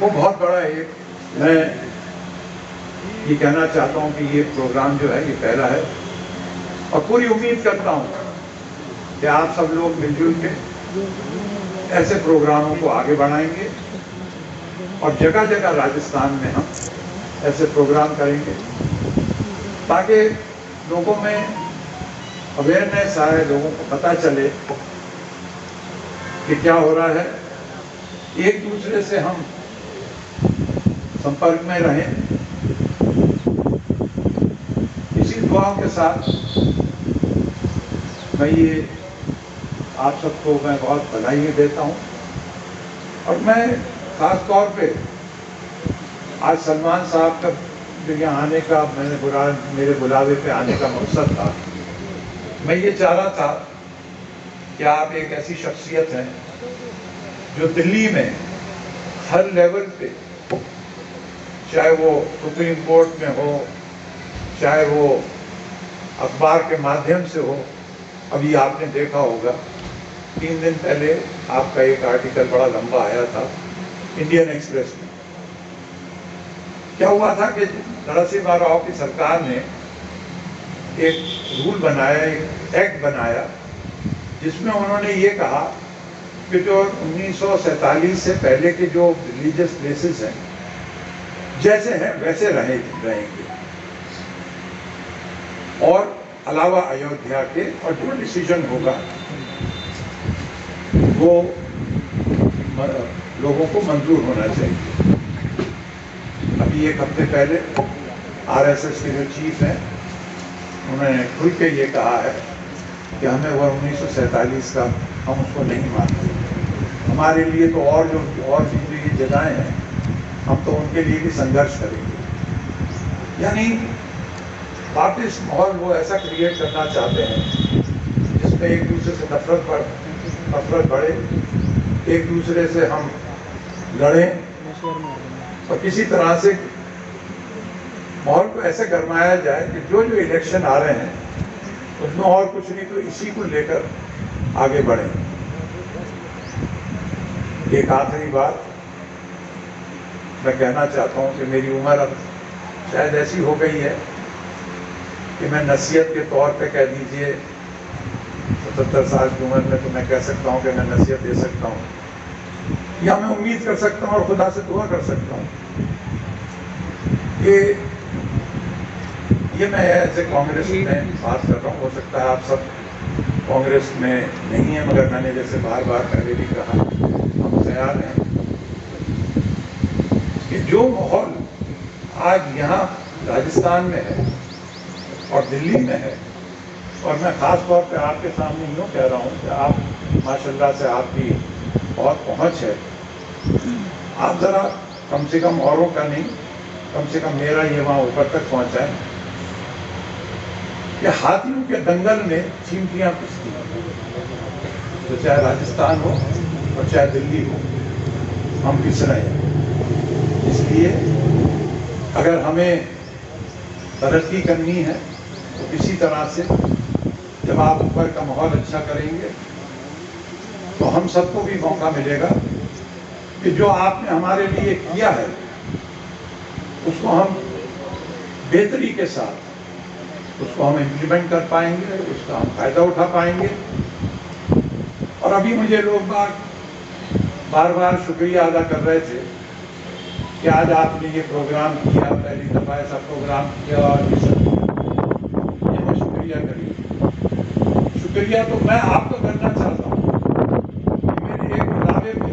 وہ بہت بڑا ایک، میں یہ کہنا چاہتا ہوں کہ یہ پروگرام جو ہے یہ پہلا ہے، اور پوری امید کرتا ہوں کہ آپ سب لوگ مل جل کے ایسے پروگراموں کو آگے بڑھائیں گے، اور جگہ جگہ راجستھان میں ہم ایسے پروگرام کریں گے تاکہ لوگوں میں اویئرنیس آئے، لوگوں کو پتہ چلے کہ کیا ہو رہا ہے، ایک دوسرے سے ہم سمپرک میں رہیں۔ اسی دعاؤں کے ساتھ میں یہ آپ سب کو میں بہت بدھائی دیتا ہوں، اور میں خاص طور پہ آج سلمان صاحب کا یہاں آنے کا میرے بلاوے پہ آنے کا مقصد تھا، میں یہ چاہ رہا تھا کہ آپ ایک ایسی شخصیت ہیں جو دلی میں ہر لیول پہ، چاہے وہ سپریم کورٹ میں ہو، چاہے وہ اخبار کے مادھیم سے ہو۔ ابھی آپ نے دیکھا ہوگا 3 دن پہلے آپ کا ایک آرٹیکل بڑا لمبا آیا تھا انڈین ایکسپریس میں۔ کیا ہوا تھا کہ نرسمہا راؤ کی سرکار نے ایک رول بنایا، ایک ایکٹ بنایا، جس میں انہوں نے یہ کہا کہ جو 1947 سے پہلے کے جو ریلیجیس پلیسز ہیں جیسے ہیں ویسے رہیں گے، اور علاوہ ایودھیا کے، اور جو ڈیسیجن ہوگا وہ لوگوں کو منظور ہونا چاہیے۔ ابھی 1 ہفتے پہلے RSS کے جو چیف ہیں انہوں نے کھل کے یہ کہا ہے کہ ہمیں وہ 1947 کا ہم اس کو نہیں مانتے، ہمارے لیے تو اور بھی جو یہ جگہیں ہیں ہم تو ان کے لیے بھی سنگھرش کریں گے۔ یعنی پارٹیز ماحول وہ ایسا کریٹ کرنا چاہتے ہیں جس میں ایک دوسرے سے نفرت بڑھے، ایک دوسرے سے ہم لڑیں، اور کسی طرح سے ماحول کو ایسے گرمایا جائے کہ جو الیکشن آ رہے ہیں اس میں اور کچھ نہیں تو اسی کو لے کر آگے بڑھیں۔ ایک آخری بات میں کہنا چاہتا ہوں کہ میری عمر اب شاید ایسی ہو گئی ہے کہ میں نصیحت کے طور پہ کہہ دیجئے 77 سال کی عمر میں تو میں کہہ سکتا ہوں کہ میں نصیحت دے سکتا ہوں، یا میں امید کر سکتا ہوں اور خدا سے دعا کر سکتا ہوں کہ یہ میں ایسے کانگریس میں بات کر رہا ہوں، ہو سکتا ہے آپ سب کانگریس میں نہیں ہیں، مگر میں نے جیسے بار بار پہلے بھی کہا ہم تیار ہیں کہ جو ماحول آج یہاں راجستھان میں ہے اور دلی میں ہے، اور میں خاص طور پہ آپ کے سامنے یوں کہہ رہا ہوں کہ آپ ماشاءاللہ سے آپ کی بہت پہنچ ہے، آپ ذرا کم سے کم اوروں کا نہیں، کم سے کم میرا یہ وہاں اوپر تک پہنچائیں کہ ہاتھیوں کے دنگل میں چیمٹیاں پستی ہیں، تو چاہے راجستھان ہو اور چاہے دلی ہو ہم پس رہے ہیں۔ اس لیے اگر ہمیں ترقی کرنی ہے تو کسی طرح سے جب آپ اوپر کا ماحول اچھا کریں گے تو ہم سب کو بھی موقع ملے گا کہ جو آپ نے ہمارے لیے کیا ہے اس کو ہم بہتری کے ساتھ اس کو ہم امپلیمنٹ کر پائیں گے، اس کا ہم فائدہ اٹھا پائیں گے۔ اور ابھی مجھے لوگ بار بار شکریہ ادا کر رہے تھے کہ آج آپ نے یہ پروگرام کیا، پہلی دفعہ ایسا پروگرام کیا، اور یہ سب یہ میں شکریہ کریے۔ شکریہ تو میں آپ کو کرنا چاہتا ہوں کہ میرے ایک بلاوے میں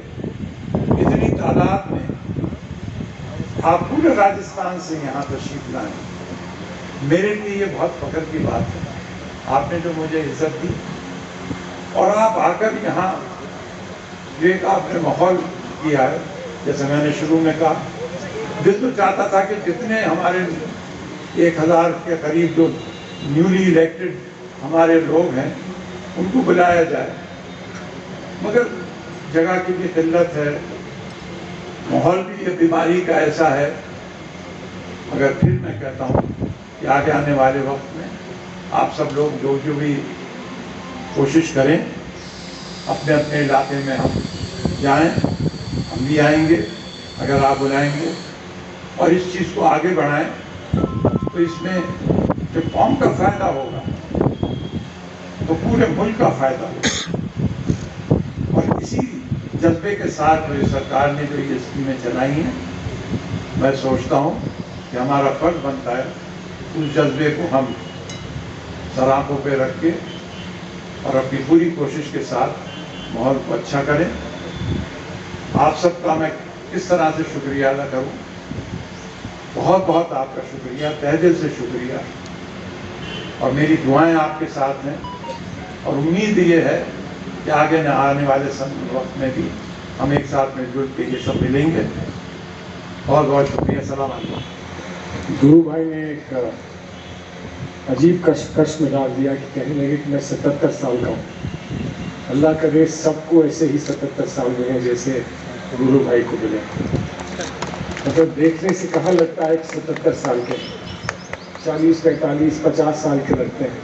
اتنی تعداد میں آپ پورے راجستھان سے یہاں تشریف لائیں، میرے لیے یہ بہت فخر کی بات ہے۔ آپ نے جو مجھے عزت دی اور آپ آ کر یہاں جو ایک آپ نے ماحول کیا ہے، جیسے میں نے شروع میں کہا، دل تو چاہتا تھا کہ جتنے ہمارے 1000 کے قریب جو نیولی الیکٹڈ ہمارے لوگ ہیں ان کو بلایا جائے، مگر جگہ کی بھی قلت ہے، ماحول بھی یہ بیماری کا ایسا ہے۔ مگر پھر میں کہتا ہوں کہ آگے آنے والے وقت میں آپ سب لوگ جو بھی کوشش کریں، اپنے اپنے علاقے میں ہم جائیں، ہم بھی آئیں گے، اگر آپ بلائیں گے اور اس چیز کو آگے بڑھائیں تو اس میں جو قوم کا فائدہ ہوگا تو پورے ملک کا فائدہ ہوگا. اور اسی جذبے کے ساتھ میری سرکار نے جو یہ اسکیمیں چلائی ہیں، میں سوچتا ہوں کہ ہمارا فرض بنتا ہے اس جذبے کو ہم سر آنکھوں پہ رکھ کے اور اپنی پوری کوشش کے ساتھ ماحول کو اچھا کریں. آپ سب کا میں کس طرح سے شکریہ ادا کروں. بہت بہت آپ کا شکریہ، تہہ دل سے شکریہ. اور میری دعائیں آپ کے ساتھ ہیں اور امید یہ ہے کہ آگے آنے والے وقت میں بھی ہم ایک ساتھ مل جل کے یہ سب ملیں گے. بہت بہت شکریہ. السلام علیکم. گرو بھائی نے ایک عجیب کش میں ڈال دیا کہ کہنے لگے کہ میں 77 سال کا ہوں. اللہ کرے سب کو ایسے ہی 77 سال ملے جیسے گرو بھائی کو ملے. مطلب دیکھنے سے کہاں لگتا ہے کہ 77 سال کے، 40 45 50 سال کے لگتے ہیں.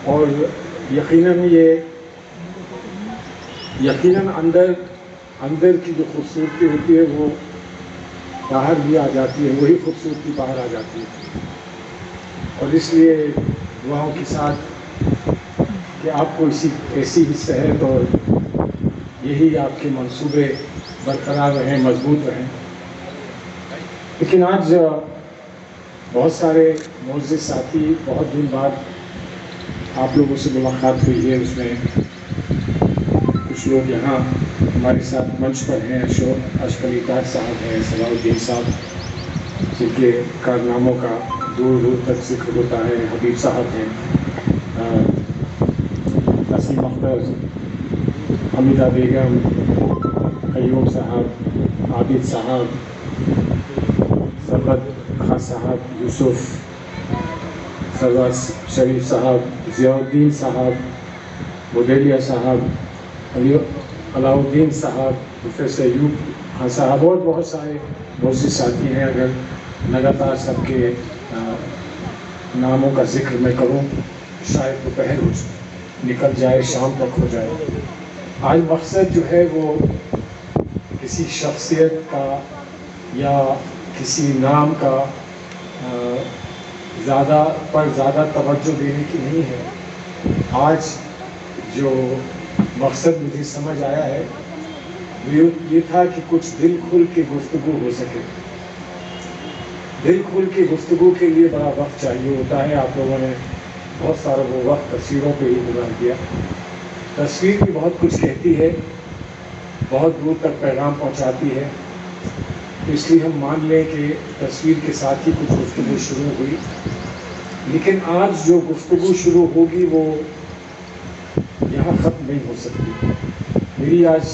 اور یقیناً اندر کی جو خوبصورتی ہوتی ہے وہ باہر بھی آ جاتی ہے، وہی خوبصورتی باہر آ جاتی ہے. اور اس لیے دعاؤں کے ساتھ کہ آپ کو ایسی ہی صحت اور یہی آپ کے منصوبے برقرار رہیں، مضبوط رہیں. لیکن آج بہت سارے معزز ساتھی، بہت دن بعد آپ لوگوں سے ملاقات ہوئی ہے. اس میں کچھ لوگ یہاں ہمارے ساتھ منچ پر ہیں. اشرف علی طاہر صاحب ہیں، صلاح الدین صاحب جن کے کارناموں کا دور دور تک ذکر ہوتا ہے، حبیب صاحب ہیں، نسیم اختر، حمیدہ بیگم، قیوم صاحب، عابد صاحب، سربت خان صاحب، یوسف، سرور شریف صاحب، ضیاء الدین صاحب، بدیلیہ صاحب، علاء الدین صاحب، پروفیسر ایوب خان صاحب اور بہت سارے معزز ساتھی ہیں. اگر لگاتار سب کے ناموں کا ذکر میں کروں شاید دوپہر نکل جائے، شام تک ہو جائے. آج مقصد جو ہے وہ کسی شخصیت کا یا کسی نام کا زیادہ توجہ دینے کی نہیں ہے. آج جو مقصد مجھے سمجھ آیا ہے یہ تھا کہ کچھ دل کھل کے گفتگو ہو سکے. دل کھل کے گفتگو کے لیے بڑا وقت چاہیے ہوتا ہے. آپ لوگوں نے بہت سارا وہ وقت تصویروں پہ ہی گزار دیا. تصویر بھی بہت کچھ کہتی ہے، بہت دور تک پیغام پہنچاتی ہے. اس لیے ہم مان لیں کہ تصویر کے ساتھ ہی کچھ گفتگو شروع ہوئی. لیکن آج جو گفتگو شروع ہوگی وہ یہاں ختم نہیں ہو سکتی. میری آج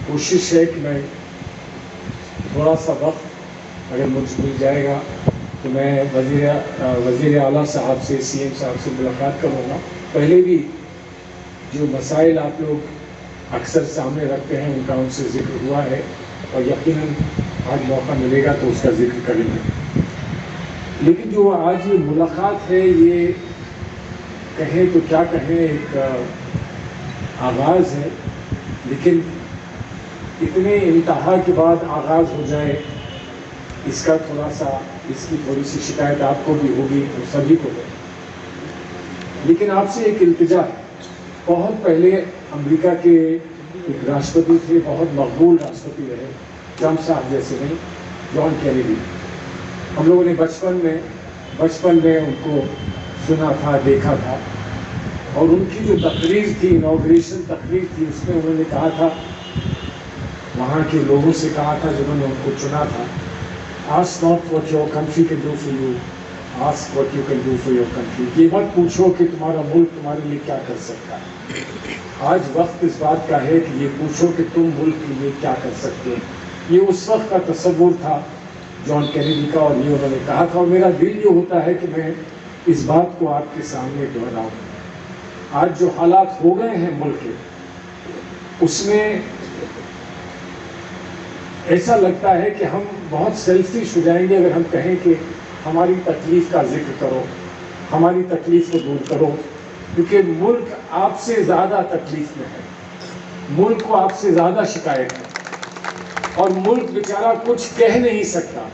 کوشش ہے کہ میں تھوڑا سا وقت اگر مجھ مل جائے گا تو میں وزیر اعلیٰ صاحب سے، سی ایم صاحب سے ملاقات کروں گا. پہلے بھی جو مسائل آپ لوگ اکثر سامنے رکھتے ہیں ان کا ان سے ذکر ہوا ہے اور یقیناً آج موقع ملے گا تو اس کا ذکر کریں گے. لیکن جو آج یہ ملاقات ہے یہ کہیں تو کیا کہیں، ایک آغاز ہے. لیکن اتنے انتہا کے بعد آغاز ہو جائے اس کی تھوڑی سی شکایت آپ کو بھی ہوگی اور سبھی کو. لیکن آپ سے ایک التجا ہے. بہت پہلے امریکہ کے ایک راشٹرپتی تھے، بہت مقبول راشٹرپتی رہے، ٹرمپ صاحب جیسے نہیں، جان کینیڈی. ہم لوگوں نے بچپن میں ان کو سنا تھا، دیکھا تھا. اور ان کی جو تقریر تھی، انوگریشن تقریر تھی، اس میں انہوں نے کہا تھا، وہاں کے لوگوں سے کہا تھا جنہوں نے ان کو چنا تھا، ask not what your country can do for you, ask what you can do for your country. یہ مت پوچھو کہ تمہارا ملک تمہارے لیے کیا کر سکتا ہے. آج وقت اس بات کا ہے کہ یہ پوچھو کہ تم ملک کے لیے کیا کر سکتے ہو. یہ اس وقت کا تصور تھا جان کینیڈی کا اور یہ انہوں نے کہا تھا. اور میرا دل یہ ہوتا ہے کہ میں اس بات کو آپ کے سامنے دہراؤں. آج جو حالات ہو گئے ہیں ملک کے، اس میں ایسا لگتا ہے کہ ہم بہت سیلفش ہو جائیں گے اگر ہم کہیں کہ ہماری تکلیف کا ذکر کرو، ہماری تکلیف کو دور کرو. کیونکہ ملک آپ سے زیادہ تکلیف میں ہے، ملک کو آپ سے زیادہ شکایت ہے. اور ملک بیچارہ کچھ کہہ نہیں سکتا.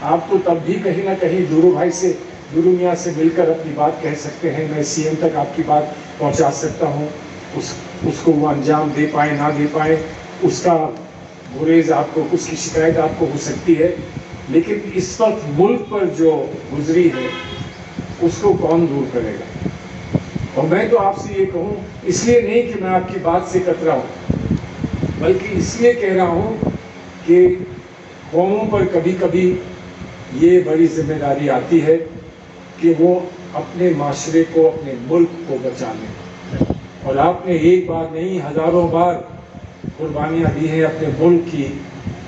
آپ تو تب بھی کہیں نہ کہیں دورو بھائی سے، دورو میاں سے مل کر اپنی بات کہہ سکتے ہیں. میں سی ایم تک آپ کی بات پہنچا سکتا ہوں. اس کو وہ انجام دے پائے نہ دے پائے، اس کا گریز آپ کو، اس کی شکایت آپ کو ہو سکتی ہے، لیکن اس وقت ملک پر جو گزری ہے اس کو کون دور کرے گا؟ اور میں تو آپ سے یہ کہوں، اس لیے نہیں کہ میں آپ کی بات سے کترا ہوں، بلکہ اس لیے کہہ رہا ہوں کہ قوموں پر کبھی کبھی یہ بڑی ذمہ داری آتی ہے کہ وہ اپنے معاشرے کو، اپنے ملک کو بچا لیں. اور آپ نے ایک بار نہیں، ہزاروں بار قربانیاں دی ہیں اپنے ملک کی،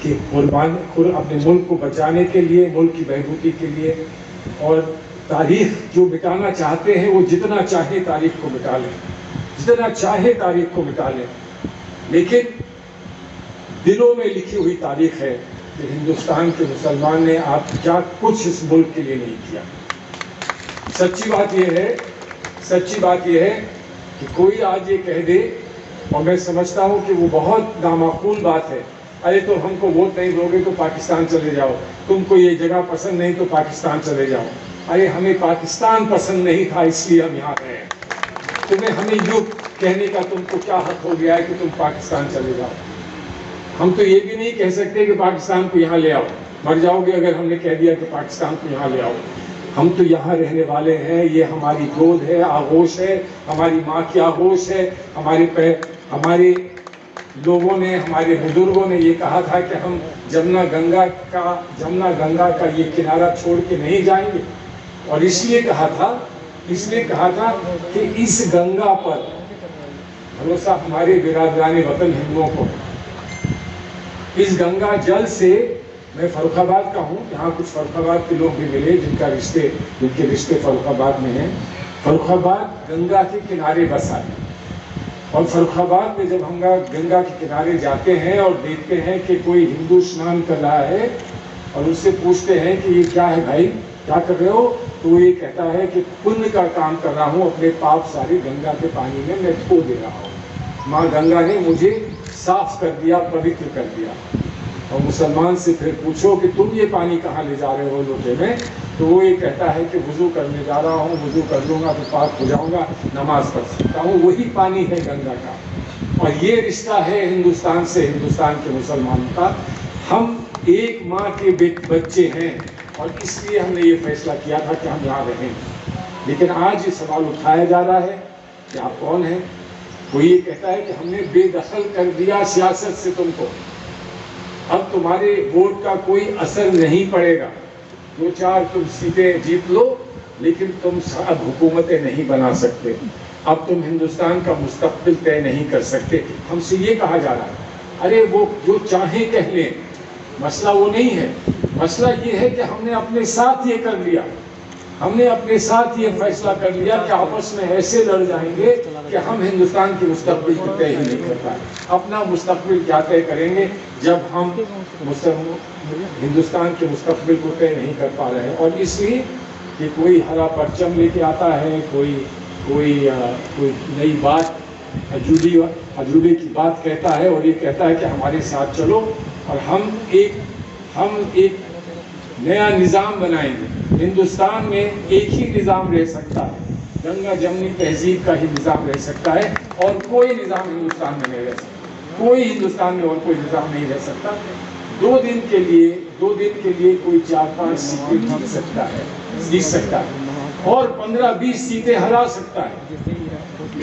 کہ اپنے ملک کو بچانے کے لیے، ملک کی بہبودی کے لیے. اور تاریخ جو مٹانا چاہتے ہیں وہ جتنا چاہے تاریخ کو مٹا لیں، جتنا چاہے تاریخ کو مٹا لیں، لیکن دلوں میں لکھی ہوئی تاریخ ہے کہ ہندوستان کے مسلمان نے آپ کیا کچھ اس ملک کے لیے نہیں کیا. سچی بات یہ ہے کہ کوئی آج یہ کہہ دے، اور میں سمجھتا ہوں کہ وہ بہت نامعقول بات ہے، ارے تو ہم کو ووٹ نہیں دو گے تو پاکستان چلے جاؤ، تم کو یہ جگہ پسند نہیں تو پاکستان چلے جاؤ. ارے ہمیں پاکستان پسند نہیں تھا اس لیے ہم یہاں رہے. ہمیں یوں کہنے کا تم کو کیا حق ہو گیا ہے کہ تم پاکستان چلے جاؤ؟ ہم تو یہ بھی نہیں کہہ سکتے کہ پاکستان کو یہاں لے آؤ، مر جاؤ گے اگر ہم نے کہہ دیا کہ پاکستان کو یہاں لے آؤ. ہم تو یہاں رہنے والے ہیں، یہ ہماری گود ہے، آغوش ہے، ہماری ماں کی آغوش ہے. ہمارے لوگوں نے، ہمارے بزرگوں نے یہ کہا تھا کہ ہم جمنا گنگا کا یہ کنارہ چھوڑ کے نہیں جائیں گے. اور اس لیے کہا تھا کہ اس گنگا پر بھروسہ ہمارے برادران وطن ہندوؤں کو. اس گنگا جل سے، میں فاروق آباد کا ہوں، یہاں کچھ فاروق آباد کے لوگ بھی ملے جن کے رشتے فاروق آباد میں ہیں. فاروق آباد گنگا کے کنارے بسا ہے، اور فاروق آباد میں جب ہم گنگا کے کنارے جاتے ہیں اور دیکھتے ہیں کہ کوئی ہندو اسنان کر رہا ہے اور اس سے پوچھتے ہیں کہ یہ کیا ہے بھائی، کیا کر رہے ہو، تو وہ یہ کہتا ہے کہ پن کا کام کر رہا ہوں، اپنے پاپ سارے گنگا کے پانی میں میں دھو دے رہا ہوں، ماں گنگا نے مجھے صاف کر دیا، پوتر کر دیا. اور مسلمان سے پھر پوچھو کہ تم یہ پانی کہاں لے جا رہے ہو لوٹے میں، تو وہ یہ کہتا ہے کہ وضو کرنے جا رہا ہوں، وضو کر لوں گا تو پاک ہو جاؤں گا، نماز پڑھ سکتا ہوں. وہی پانی ہے گنگا کا. اور یہ رشتہ ہے ہندوستان سے، ہندوستان کے مسلمانوں کا. ہم ایک ماں کے بچے ہیں، اور اس لیے ہم نے یہ فیصلہ کیا تھا کہ ہم یہاں رہیں. لیکن آج یہ سوال اٹھایا جا رہا ہے کہ آپ کون ہیں. کوئی یہ کہتا ہے کہ ہم نے بے دخل کر دیا سیاست سے تم کو، اب تمہارے ووٹ کا کوئی اثر نہیں پڑے گا، 2-4 تم سیٹیں جیت لو لیکن تم اب حکومتیں نہیں بنا سکتے، اب تم ہندوستان کا مستقبل طے نہیں کر سکتے. ہم سے یہ کہا جا رہا ہے. ارے وہ جو چاہیں کہہ لیں، مسئلہ وہ نہیں ہے. مسئلہ یہ ہے کہ ہم نے اپنے ساتھ یہ کر لیا، ہم نے اپنے ساتھ یہ فیصلہ کر لیا کہ آپس میں ایسے لڑ جائیں گے کہ ہم ہندوستان کے مستقبل کو طے ہی نہیں کر پائیں. اپنا مستقبل کیا طے کریں گے جب ہم ہندوستان کے مستقبل کو طے نہیں کر پا رہے ہیں. اور اس لیے کہ کوئی ہرا پرچم لے کے آتا ہے، کوئی نئی بات، عجوبے کی بات کہتا ہے اور یہ کہتا ہے کہ ہمارے ساتھ چلو اور ہم ایک نیا نظام بنائیں گے. ہندوستان میں ایک ہی نظام رہ سکتا ہے، گنگا جمنی تہذیب کا ہی نظام رہ سکتا ہے، اور کوئی نظام ہندوستان میں نہیں رہ سکتا. کوئی ہندوستان میں اور کوئی نظام نہیں رہ سکتا. 2 دن کے لیے کوئی 4-5 سیٹیں جیت سکتا ہے اور 15-20 سیٹیں ہرا سکتا ہے،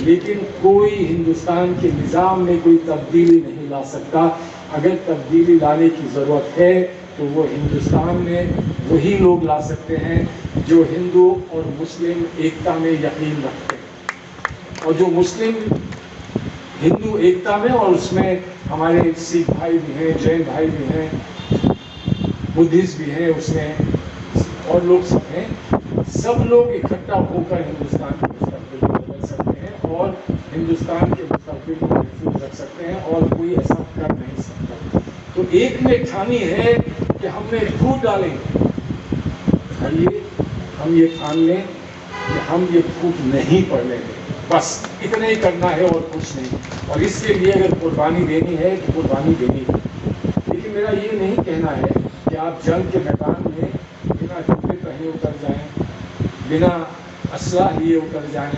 لیکن کوئی ہندوستان کے نظام میں کوئی تبدیلی نہیں لا سکتا. اگر تبدیلی لانے کی ضرورت ہے تو وہ ہندوستان میں وہی لوگ لا سکتے ہیں جو ہندو اور مسلم ایکتا میں یقین رکھتے ہیں، اور جو مسلم ہندو ایکتا میں، اور اس میں ہمارے سکھ بھائی بھی ہیں، جین بھائی بھی ہیں، بدھسٹ بھی ہیں اس میں، اور لوگ سب ہیں. سب لوگ اکٹھا ہو کر ہندوستان کے مستقبل کو بدل سکتے ہیں اور ہندوستان کے مستقبل کو محفوظ رکھ سکتے ہیں، اور کوئی ایسا کر نہیں سکتا. تو ایک نے ٹھانی ہے کہ ہم نے پھوٹ ڈالیں گے. ہم یہ ٹھان لیں کہ ہم یہ پھوٹ نہیں پڑنے دیں، بس اتنا ہی کرنا ہے اور کچھ نہیں. اور اس کے لیے اگر قربانی دینی ہے تو قربانی دینی ہے، لیکن میرا یہ نہیں کہنا ہے کہ آپ جنگ کے میدان میں بنا جوتے پہنے اتر جائیں، بنا اسلحہ لیے اتر جائیں،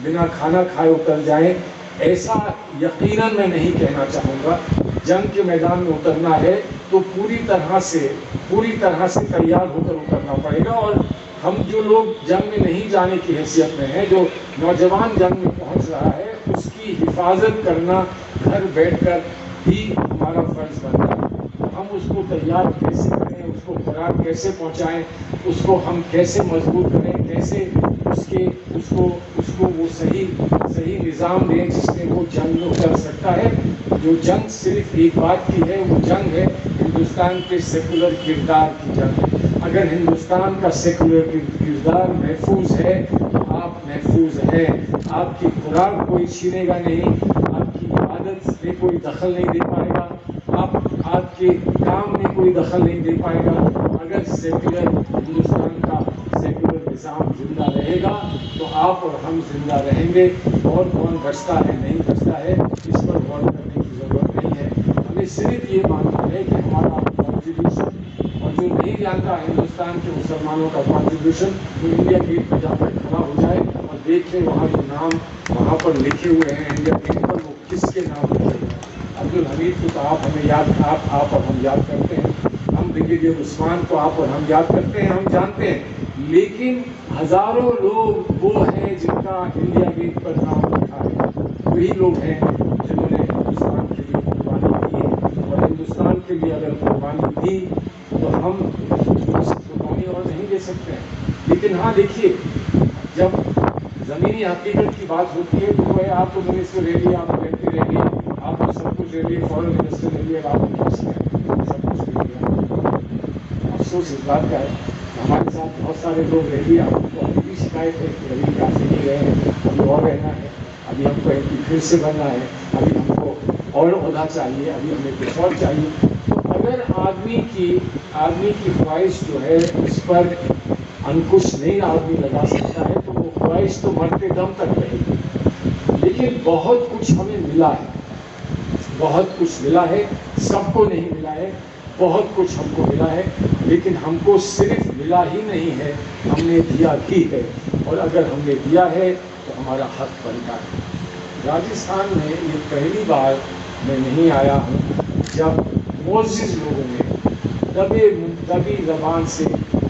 بنا کھانا کھائے اتر جائیں، ایسا یقیناً میں نہیں کہنا چاہوں گا۔ جنگ کے میدان میں اترنا ہے تو پوری طرح سے تیار ہو کر اترنا پڑے گا، اور ہم جو لوگ جنگ میں نہیں جانے کی حیثیت میں ہیں، جو نوجوان جنگ میں پہنچ رہا ہے، اس کی حفاظت کرنا گھر بیٹھ کر بھی ہمارا فرض بنتا ہے۔ ہم اس کو تیار کیسے کریں، اس کو خوراک کیسے پہنچائیں، اس کو ہم کیسے مضبوط کریں، کیسے اس کو وہ صحیح نظام دیں جس میں وہ جنگ میں اتر سکتا ہے۔ جو جنگ صرف ایک بات کی ہے، وہ جنگ ہے ہندوستان کے سیکولر کردار کی جنگ۔ اگر ہندوستان کا سیکولر کردار محفوظ ہے تو آپ محفوظ ہیں۔ آپ کی خوراک کوئی چھینے گا نہیں، آپ کی عبادت میں کوئی دخل نہیں دے پائے گا، آپ کے کام میں کوئی دخل نہیں دے پائے گا۔ اگر سیکولر ہندوستان کا سیکولر نظام زندہ رہے گا تو آپ اور ہم زندہ رہیں گے۔ اور کون بچتا ہے نہیں بچتا ہے اس پر غور کرنے کی ضرورت نہیں ہے۔ ہمیں صرف یہ ماننا ہے کہ ہمارا کنٹریبیوشن، اور جو نہیں جانتا ہندوستان کے مسلمانوں کا کنٹریبیوشن، وہ انڈیا گیٹ پر جا کر کھڑا ہو جائے اور دیکھیں وہاں جو نام وہاں پر لکھے ہوئے ہیں انڈیا گیٹ پر، وہ کس کے نام لکھے ہوئے ہیں۔ عبدالحمید کو تو آپ اور ہم یاد کرتے ہیں، ہم بریگیڈیئر عثمان کو آپ اور ہم یاد کرتے ہیں، ہم جانتے ہیں، لیکن ہزاروں لوگ وہ ہیں جن کا انڈیا گیٹ پر نام لکھا ہے۔ وہی لوگ ہیں جنہوں نے ہندوستان کے لیے قربانی کی ہے، اور ہندوستان کے لیے اگر قربانی دی تو ہم اس قربانی اور نہیں دے سکتے ہیں۔ لیکن ہاں دیکھیے، جب زمینی حقیقت کی بات ہوتی ہے تو آپ تو منسٹر رہ لیے، آپ منتری رہ لیے، آپ کو سب کچھ لے لیے، فورن منسٹر لے لیے، آپ کو سب کچھ لے لیا۔ افسوس اس بات کا ہے ہمارے ساتھ بہت سارے لوگ رہ لیے، آپ کو ابھی بھی شکایت ہے کہ ابھی کافی نہیں رہے ہیں، ابھی اور رہنا ہے، ابھی ہم کو پھر سے بننا ہے، ابھی ہم کو اور عہدہ چاہیے، ابھی ہمیں کچھ اور چاہیے۔ تو اگر آدمی کی خواہش جو ہے اس پر انکش نہیں آدمی لگا سکتا ہے تو وہ خواہش تو مرتے دم تک رہے گی۔ لیکن بہت کچھ ہمیں ملا ہے، بہت کچھ ملا ہے، سب کو نہیں ملا ہے، بہت کچھ ہم کو ملا ہے، لیکن ہم کو صرف ملا ہی نہیں ہے، ہم نے دیا بھی ہے، اور اگر ہم نے دیا ہے تو ہمارا حق بنتا ہے۔ راجستھان میں یہ پہلی بار میں نہیں آیا ہوں جب معزز لوگوں نے دبی زبان سے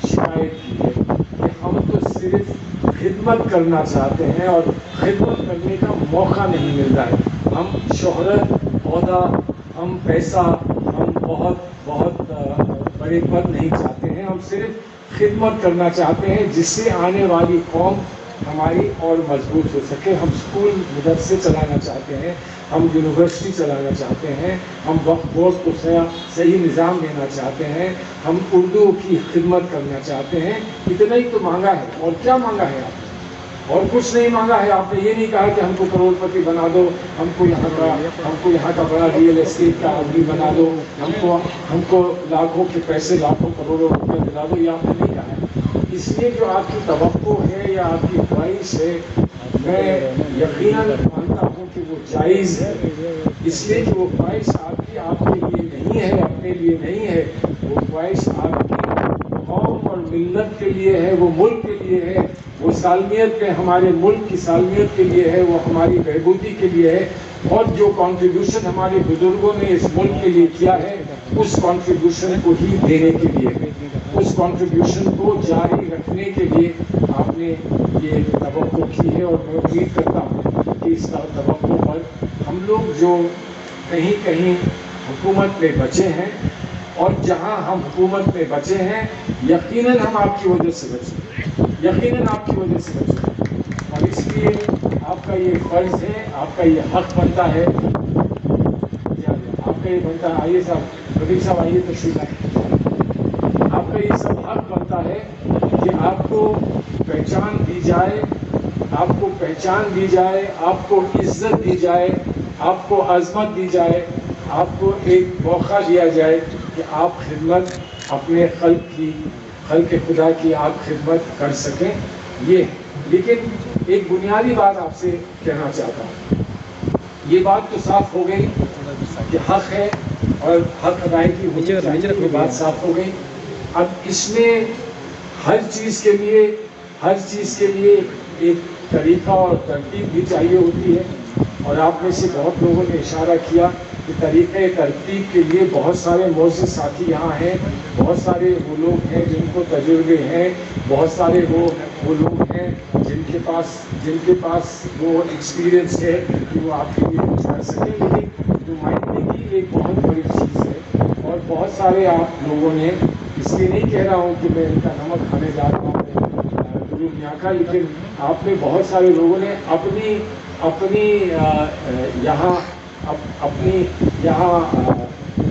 شکایت کی ہے کہ ہم تو صرف خدمت کرنا چاہتے ہیں اور خدمت کرنے کا موقع نہیں ملتا ہے۔ ہم شہرت، عہدہ، ہم پیسہ، ہم بہت بڑے پد نہیں چاہتے ہیں، ہم صرف خدمت کرنا چاہتے ہیں جس سے آنے والی قوم ہماری اور مضبوط ہو سکے۔ ہم اسکول مدرسے چلانا چاہتے ہیں، ہم یونیورسٹی چلانا چاہتے ہیں، ہم وقت بورڈ کو صحیح نظام دینا چاہتے ہیں، ہم اردو کی خدمت کرنا چاہتے ہیں۔ اتنا ہی تو مانگا ہے، اور کیا مانگا ہے آپ نے؟ اور کچھ نہیں مانگا ہے۔ آپ نے یہ نہیں کہا کہ ہم کو کروڑ پتی بنا دو، ہم کو یہاں کا بڑا ریئل اسٹیٹ کا آدمی بنا دو، ہم کو لاکھوں کے پیسے، لاکھوں کروڑوں روپے دلا دو، یہ آپ نے نہیں کہا ہے۔ اس لیے جو آپ کی توقع ہے یا آپ کی خواہش ہے، میں یقیناً مانتا ہوں کہ وہ جائز ہے، اس لیے کہ وہ خواہش آپ کے لیے نہیں ہے، اپنے لیے نہیں ہے، وہ خواہش آپ کی قوم اور ملت کے لیے ہے، وہ ملک کے لیے ہے، وہ سالمیت میں ہمارے ملک کی سالمیت کے لیے ہے، وہ ہماری بہبودی کے لیے ہے، اور جو کنٹریبیوشن ہمارے بزرگوں نے اس ملک کے لیے کیا ہے اس کنٹریبیوشن کو ہی دینے کے لیے، اس کنٹریبیوشن کو جاری رکھنے کے لیے آپ نے یہ توقع کی ہے۔ اور میں امید کرتا ہوں کہ اس توقع پر ہم لوگ جو کہیں حکومت میں بچے ہیں، اور جہاں ہم حکومت میں بچے ہیں، یقیناً ہم آپ کی وجہ سے بچے، یقیناً آپ کی وجہ سے بچے، اور اس لیے آپ کا یہ فرض ہے، آپ کا یہ حق بنتا ہے، آپ کا یہ بنتا ہے۔ آئیے صاحب، رفیق صاحب آئیے، تشریف لائیں۔ آپ کا یہ سب حق بنتا ہے کہ آپ کو پہچان دی جائے، آپ کو پہچان دی جائے، آپ کو عزت دی جائے، آپ کو عظمت دی جائے، آپ کو ایک موقع دیا جائے کہ آپ خدمت اپنے خلق خدا کی آپ خدمت کر سکیں۔ یہ لیکن ایک بنیادی بات آپ سے کہنا چاہتا ہوں، یہ بات تو صاف ہو گئی کہ حق ہے اور حق ادائیگی ہونی چاہیے، یہ بات صاف ہو گئی۔ اب اس میں ہر چیز کے لیے ایک طریقہ اور ترتیب بھی چاہیے ہوتی ہے، اور آپ میں سے بہت لوگوں نے اشارہ کیا کہ طریقۂ ترتیب کے لیے بہت سارے معزز ساتھی یہاں ہیں، بہت سارے وہ لوگ ہیں جن کو تجربے ہیں، بہت سارے وہ لوگ ہیں جن کے پاس وہ ایکسپیرئنس ہے کہ وہ آپ کے لیے کچھ کر سکیں، لیکن نمائندگی ایک بہت بڑی چیز ہے۔ اور بہت سارے آپ لوگوں نے، اس لیے نہیں کہہ رہا ہوں کہ میں ان کا نمک کھانے جا رہا ہوں میاں کا، لیکن آپ میں بہت سارے لوگوں نے اپنی یہاں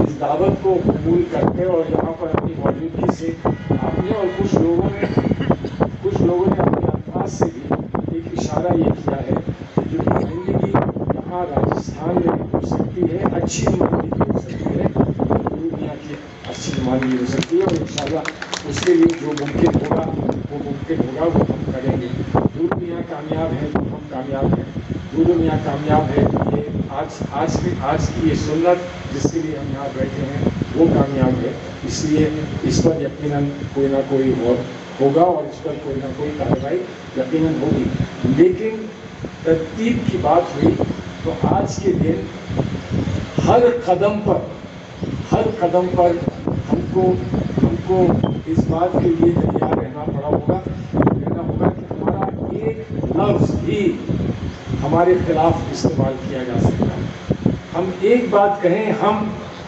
اس دعوت کو قبول کرتے اور یہاں پر اپنی موجودگی سے آپ نے، اور کچھ لوگوں نے اپنے الفاظ سے بھی ایک اشارہ یہ کیا ہے کہ جو نمائندگی یہاں راجستھان میں ہو سکتی ہے، اچھی نمائندگی ہو سکتی ہے، دنیا کی اچھی نمائندگی ہو سکتی ہے، اور انشاءاللہ اس کے لیے جو ممکن ہوگا وہ ہم کریں گے۔ دور میاں کامیاب ہے تو ہم کامیاب ہیں، دور میاں کامیاب ہے، یہ آج کی یہ سنت جس کے لیے ہم یہاں بیٹھے ہیں وہ کامیاب ہے، اس لیے اس پر یقیناً کوئی نہ کوئی غور ہوگا اور اس پر کوئی نہ کوئی کارروائی یقیناً ہوگی۔ لیکن ترتیب کی بات ہوئی تو آج کے دن ہر قدم پر ہم کو اس بات کے لیے تیار رہنا ہوگا کہ ہمارا ایک لفظ بھی ہمارے خلاف استعمال کیا جا سکتا ہے۔ ہم ایک بات کہیں، ہم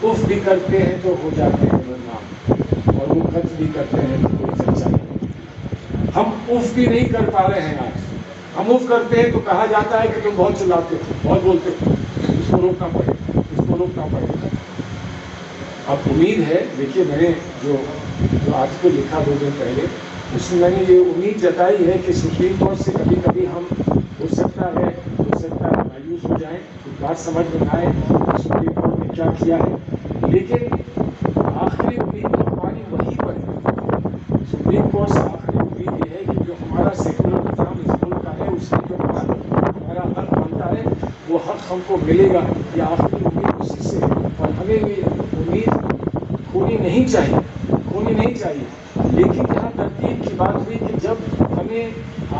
اف بھی کرتے ہیں تو ہو جاتے ہیں بدنام، اور وہ خط بھی کرتے ہیں تو کوئی چرچا نہیں۔ ہم اف بھی نہیں کر پا رہے ہیں آج، ہم اف کرتے ہیں تو کہا جاتا ہے کہ تم بہت چلاتے ہو، بہت بولتے ہو، اس کو روکنا پڑے گا۔ اب امید ہے، دیکھیے میں نے جو آرٹیکل لکھا 2 دن پہلے، اس میں نے یہ امید جتائی ہے کہ سپریم کورٹ سے کبھی ہم ہو سکتا ہے مایوس ہو جائیں، بات سمجھ میں آئے سپریم کورٹ نے کیا کیا ہے، لیکن آخری امید تو ہماری وہیں پر ہے۔ سپریم کورٹ سے آخری امید یہ ہے کہ جو ہمارا سیکولر نظام اس ملک کا ہے، اس میں جو ہمارا حق بنتا ہے وہ حق ہم کو ملے گا، یہ آخری امید اسی سے ہے، اور ہمیں یہ امید کھونی نہیں چاہیے۔ لیکن یہاں ترتیب کی بات ہوئی کہ جب ہمیں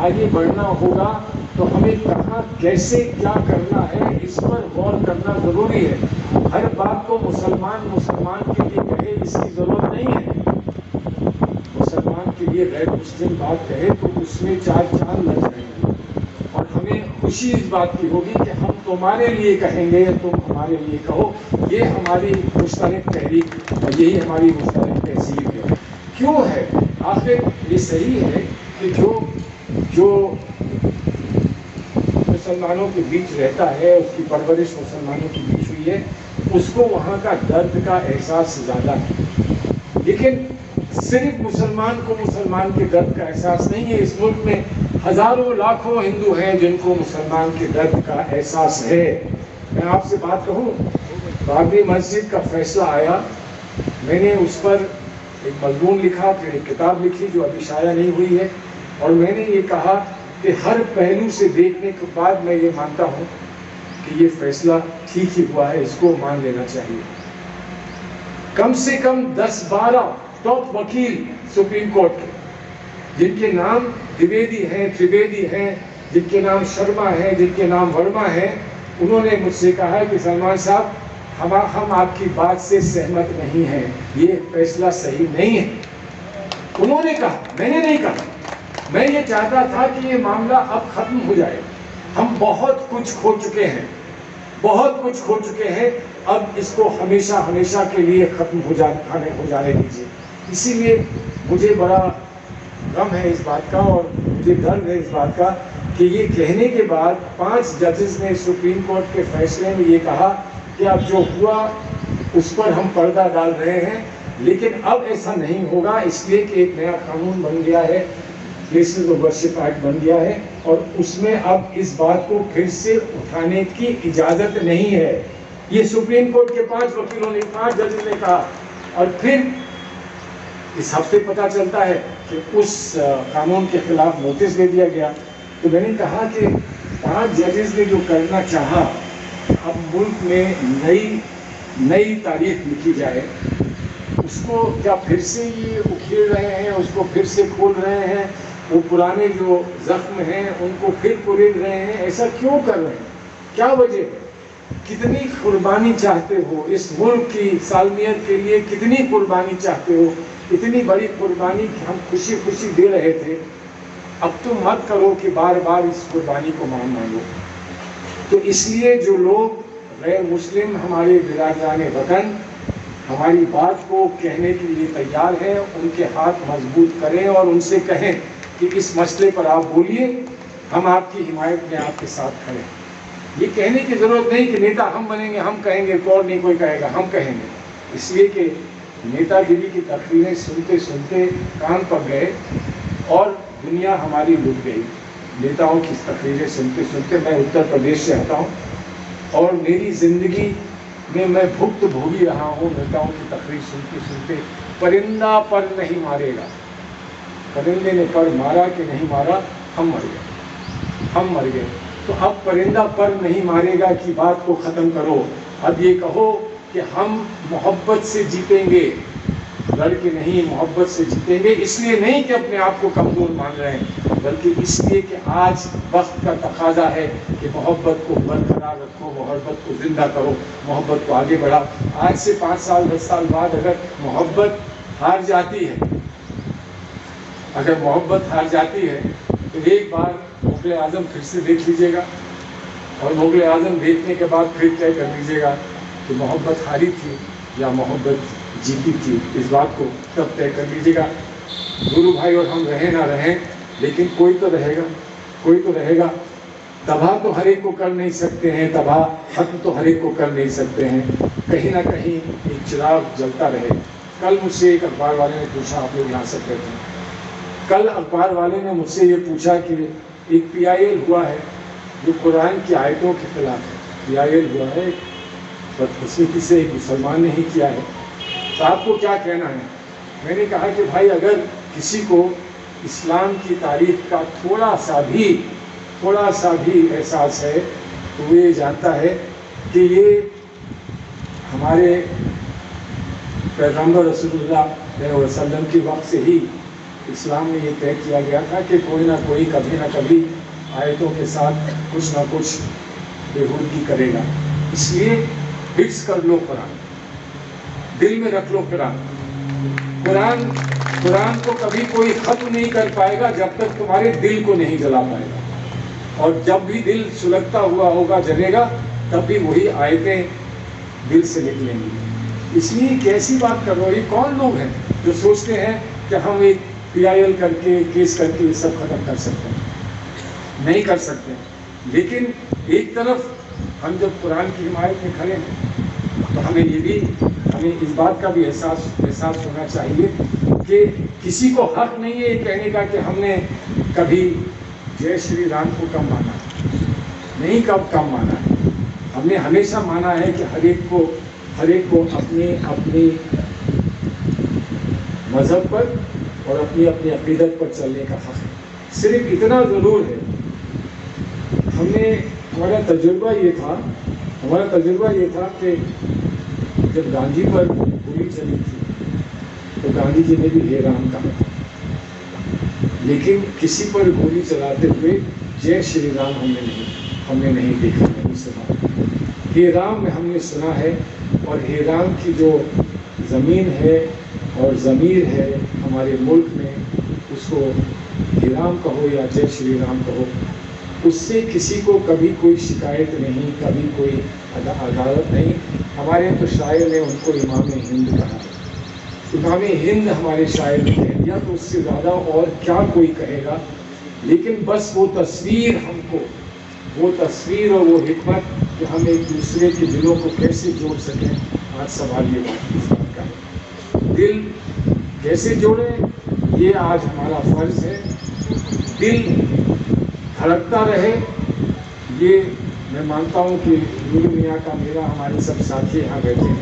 آگے بڑھنا ہوگا تو ہمیں کہاں کیسے کیا کرنا ہے اس پر غور کرنا ضروری ہے۔ ہر بات کو مسلمان کے لیے کہے اس کی ضرورت نہیں ہے، مسلمان کے لیے غیر مسلم بات کہے تو اس میں 4 چاند لگ جائیں گے، اور ہمیں خوشی اس بات کی ہوگی کہ ہم تمہارے لیے کہیں گے، تم ہمارے لیے کہو۔ یہ ہماری مشترک تحریک اور یہی ہماری مشترک تہذیب ہے۔ کیوں ہے؟ آخر یہ صحیح ہے کہ جو مسلمانوں کے بیچ رہتا ہے، اس کی پرورش مسلمانوں کے بیچ ہوئی ہے، اس کو وہاں کا درد کا احساس زیادہ ہے، لیکن صرف مسلمان کو مسلمان کے درد کا احساس نہیں ہے۔ اس ملک میں ہزاروں لاکھوں ہندو ہیں جن کو مسلمان کے درد کا احساس ہے۔ میں آپ سے بات کہوں، بابری مسجد کا فیصلہ آیا، میں نے اس پر ایک مضمون لکھا، پھر ایک کتاب لکھی جو ابھی شائع نہیں ہوئی ہے، اور میں نے یہ کہا کہ ہر پہلو سے دیکھنے کے بعد میں یہ مانتا ہوں کہ یہ فیصلہ ٹھیک ہی ہوا ہے، اس کو مان لینا چاہیے۔ کم سے کم 10-12 ٹاپ وکیل سپریم کورٹ کے، جن کے نام دویدی ہیں، تریویدی ہیں، جن کے نام شرما ہیں، جن کے نام ورما ہیں، انہوں نے مجھ سے کہا کہ سلمان صاحب ہم آپ کی بات سے سہمت نہیں ہیں، یہ فیصلہ صحیح نہیں ہے۔ انہوں نے کہا، میں نے نہیں کہا۔ میں یہ چاہتا تھا کہ یہ معاملہ اب ختم ہو جائے، ہم بہت کچھ کھو چکے ہیں، اب اس کو ہمیشہ کے لیے ختم ہو جانے دیجیے۔ اسی لیے مجھے بڑا غم ہے اس بات کا، اور مجھے درد ہے اس بات کا کہ یہ کہنے کے بعد 5 ججز نے سپریم کورٹ کے فیصلے میں یہ کہا کہ اب جو ہوا اس پر ہم پردہ ڈال رہے ہیں، لیکن اب ایسا نہیں ہوگا، اس لیے کہ ایک نیا قانون بن گیا ہے، پلیسز آف ورشپ ایکٹ بن گیا ہے، اور اس میں اب اس بات کو پھر سے اٹھانے کی اجازت نہیں ہے۔ یہ سپریم کورٹ کے 5 ججز نے کہا، اور پھر اس ہفتے پتہ چلتا ہے کہ اس قانون کے خلاف نوٹس دے دیا گیا۔ تو میں نے کہا کہ 5 ججز نے جو کرنا چاہا، اب ملک میں نئی نئی تاریخ لکھی جائے، اس کو کیا پھر سے یہ اکھیڑ رہے ہیں، اس کو پھر سے کھول رہے ہیں، وہ پرانے جو زخم ہیں ان کو پھر کھول رہے ہیں؟ ایسا کیوں کر رہے ہیں؟ کیا وجہ ہے؟ کتنی قربانی چاہتے ہو اس ملک کی سالمیت کے لیے؟ کتنی قربانی چاہتے ہو؟ اتنی بڑی قربانی کہ ہم خوشی خوشی دے رہے تھے، اب تم مت کرو کہ بار بار اس قربانی کو مانگو۔ تو اس لیے جو لوگ غیر مسلم ہمارے برادران وطن ہماری بات کو کہنے کے لیے تیار ہیں، ان کے ہاتھ مضبوط کریں اور ان سے کہیں کہ اس مسئلے پر آپ بولیے، ہم آپ کی حمایت میں آپ کے ساتھ کھڑے ہیں۔ یہ کہنے کی ضرورت نہیں کہ نیتا ہم بنیں گے، ہم کہیں گے، اور نہیں کوئی کہے گا، ہم کہیں گے۔ اس لیے کہ نیتا گیری کی تقریریں سنتے سنتے کان پک گئے اور دنیا ہماری لٹ گئی نیتاؤں کی تقریریں سنتے سنتے۔ میں اتر پردیش سے آتا ہوں اور میری زندگی میں میں بھگت بھوگی رہا ہوں نیتاؤں کی تقریر سنتے سنتے۔ پرندہ پر نہیں مارے گا، پرندے نے پر مارا کہ نہیں مارا، ہم مر گئے، ہم مر گئے۔ تو اب پرندہ پر نہیں مارے گا کی بات کو ختم کرو، اب یہ کہو کہ ہم محبت سے جیتیں گے، لڑ کے نہیں، محبت سے جیتیں گے۔ اس لیے نہیں کہ اپنے آپ کو کمزور مان رہے ہیں، بلکہ اس لیے کہ آج وقت کا تقاضا ہے کہ محبت کو برقرار رکھو، محبت کو زندہ کرو، محبت کو آگے بڑھا۔ آج سے 5 سال 10 سال بعد اگر محبت ہار جاتی ہے، اگر محبت ہار جاتی ہے تو ایک بار مغل اعظم پھر سے دیکھ لیجیے گا، اور مغل اعظم دیکھنے کے بعد پھر طے کر لیجیے گا کہ محبت ہاری تھی یا محبت جیتی تھی۔ اس بات کو تب طے کر لیجیے گا۔ گرو بھائی اور ہم رہیں نہ رہیں، لیکن کوئی تو رہے گا، کوئی تو رہے گا۔ تباہ تو ہر ایک کو کر نہیں سکتے ہیں، تباہ ختم تو ہر ایک کو کر نہیں سکتے ہیں، کہیں نہ کہیں ایک چراغ جلتا رہے۔ کل مجھ سے ایک اخبار والے نے پوچھا، آپ لوگ یہاں سے کہتے ہیں، کل اخبار والے نے مجھ سے یہ پوچھا کہ ایک PIL ہوا ہے جو قرآن کی آیتوں کے خلاف ہے، PIL ہوا ہے، بدقسمتی سے ایک مسلمان نے ہی کیا ہے، تو آپ کو کیا کہنا ہے؟ میں نے کہا کہ بھائی اگر کسی کو اسلام کی تاریخ کا تھوڑا سا بھی احساس ہے تو وہ یہ جانتا ہے کہ یہ ہمارے پیغمبر رسول اللہ علیہ وسلم کے وقت سے ہی اسلام میں یہ طے کیا گیا تھا کہ کوئی نہ کوئی کبھی نہ کبھی آیتوں کے ساتھ کچھ نہ کچھ بےہودگی کرے گا۔ اس لیے حفظ کر لو قرآن، دل میں رکھ لو قرآن کو کبھی کوئی ختم نہیں کر پائے گا جب تک تمہارے دل کو نہیں جلا پائے گا، اور جب بھی دل سلگتا ہوا ہوگا، جلے گا، تب بھی وہی آیتیں دل سے نکلیں گی۔ اس لیے کیسی بات کر رہے ہو؟ یہ کون لوگ ہیں جو سوچتے ہیں کہ ہم ایک PIL کر کے کیس کر کے یہ سب ختم کر سکتے ہیں؟ نہیں کر سکتے۔ لیکن ایک طرف ہم جب قرآن کی حمایت میں کھڑے ہیں تو ہمیں اس بات کا بھی احساس ہونا چاہیے کہ کسی کو حق نہیں ہے یہ کہنے کا کہ ہم نے کبھی جے شری رام کو کم مانا، نہیں کم مانا ہے۔ ہم نے ہمیشہ مانا ہے کہ ہر ایک کو اپنے مذہب پر اور اپنی عقیدت پر چلنے کا حق ہے۔ صرف اتنا ضرور ہے، ہمارا تجربہ یہ تھا کہ جب گاندھی پر گولی چلی تھی تو گاندھی جی نے بھی ہے رام کہا تھا، لیکن کسی پر گولی چلاتے ہوئے جے شری رام ہم نے نہیں دیکھا، نہیں سنا۔ ہے رام میں ہم نے سنا ہے، اور ہے رام کی جو زمین ہے اور ضمیر ہے ہمارے ملک میں، اس کو ہے رام کہو یا جے شری رام کہو، اس سے کسی کو کبھی کوئی شکایت نہیں، کبھی کوئی عدالت نہیں۔ ہمارے تو شاعر نے ان کو امام ہند کہا، امام ہند ہمارے شاعر نے کہہ دیا، تو اس سے زیادہ اور کیا کوئی کہے گا؟ لیکن بس وہ تصویر ہم کو، وہ تصویر اور وہ حکمت کہ ہم ایک دوسرے کے دلوں کو کیسے جوڑ سکیں، آج سوال یہ اس بات کا ہے۔ دل کیسے جوڑیں، یہ آج ہمارا فرض ہے۔ دل دھڑکتا رہے، یہ میں مانتا ہوں کہ نور میاں کا، میرا، ہمارے سب ساتھی یہاں بیٹھے ہیں،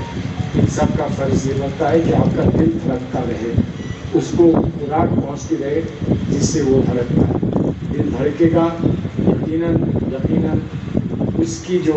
ان سب کا فرض یہ بنتا ہے کہ آپ کا دل دھڑکتا رہے، اس کو خوراک پہنچتی رہے جس سے وہ دھڑکتا ہے۔ دل دھڑکے گا، یقیناً اس کی جو